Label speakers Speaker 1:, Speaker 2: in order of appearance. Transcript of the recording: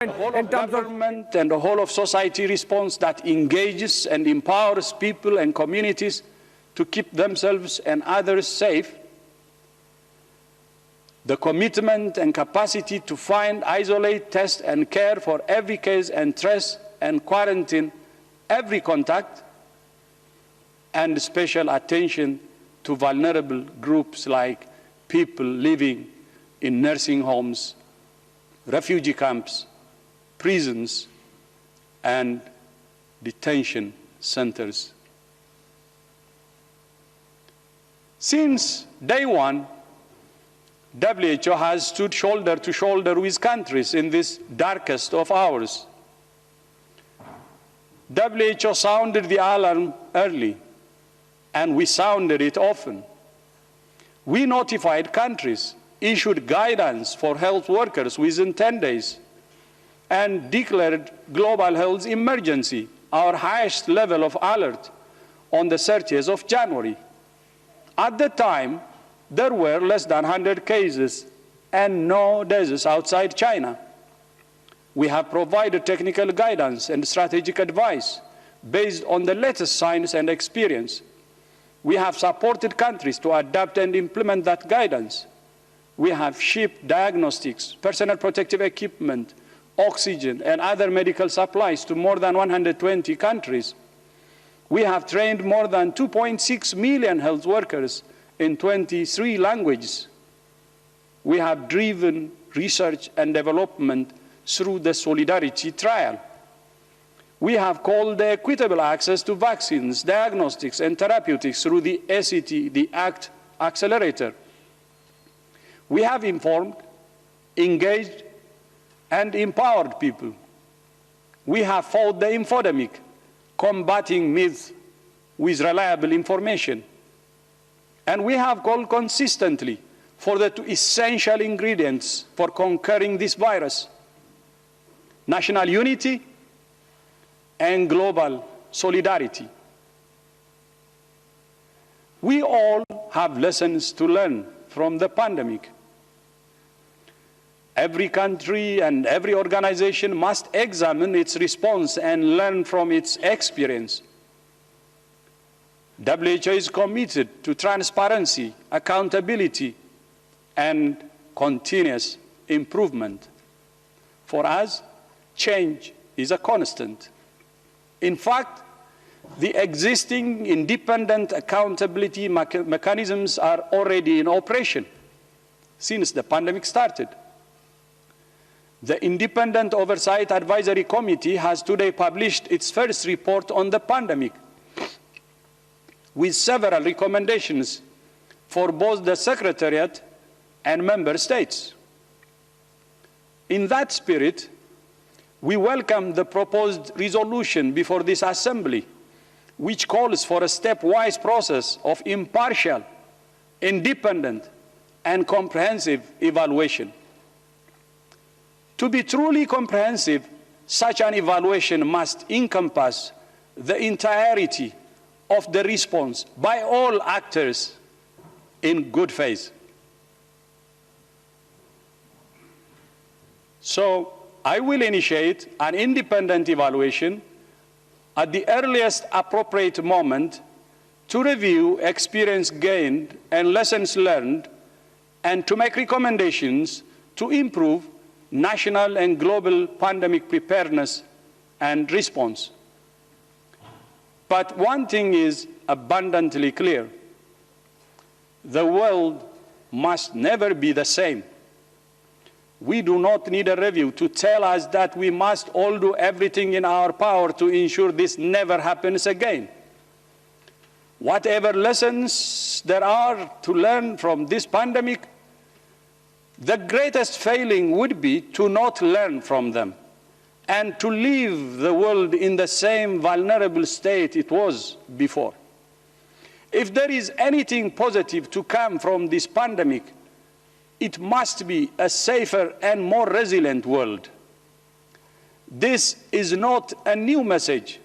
Speaker 1: The whole of government and the whole of society response that engages and empowers people and communities to keep themselves and others safe. The commitment and capacity to find, isolate, test, and care for every case and trace and quarantine every contact, and special attention to vulnerable groups like people living in nursing homes, refugee camps, prisons, and detention centers. Since day one, WHO has stood shoulder to shoulder with countries in this darkest of hours. WHO sounded the alarm early, and we sounded it often. We notified countries, issued guidance for health workers within 10 days, and declared global health emergency, our highest level of alert, on the 30th of January. At the time, there were less than 100 cases and no deaths outside China. We have provided technical guidance and strategic advice based on the latest science and experience. We have supported countries to adapt and implement that guidance. We have shipped diagnostics, personal protective equipment, oxygen, and other medical supplies to more than 120 countries. We have trained more than 2.6 million health workers in 23 languages. We have driven research and development through the Solidarity Trial. We have called the equitable access to vaccines, diagnostics, and therapeutics through the ACT, the ACT Accelerator. We have informed, engaged, and empowered people. We have fought the infodemic, combating myths with reliable information. And we have called consistently for the two essential ingredients for conquering this virus: national unity and global solidarity. We all have lessons to learn from the pandemic. Every country and every organization must examine its response and learn from its experience. WHO is committed to transparency, accountability, and continuous improvement. For us, change is a constant. In fact, the existing independent accountability mechanisms are already in operation since the pandemic started. The Independent Oversight Advisory Committee has today published its first report on the pandemic, with several recommendations for both the Secretariat and Member States. In that spirit, we welcome the proposed resolution before this Assembly, which calls for a stepwise process of impartial, independent, and comprehensive evaluation. To be truly comprehensive, such an evaluation must encompass the entirety of the response by all actors in good faith. So, I will initiate an independent evaluation at the earliest appropriate moment to review experience gained and lessons learned, and to make recommendations to improve national and global pandemic preparedness and response. But one thing is abundantly clear: the world must never be the same. We do not need a review to tell us that we must all do everything in our power to ensure this never happens again. Whatever lessons there are to learn from this pandemic, the greatest failing would be to not learn from them and to leave the world in the same vulnerable state it was before. If there is anything positive to come from this pandemic, it must be a safer and more resilient world. This is not a new message.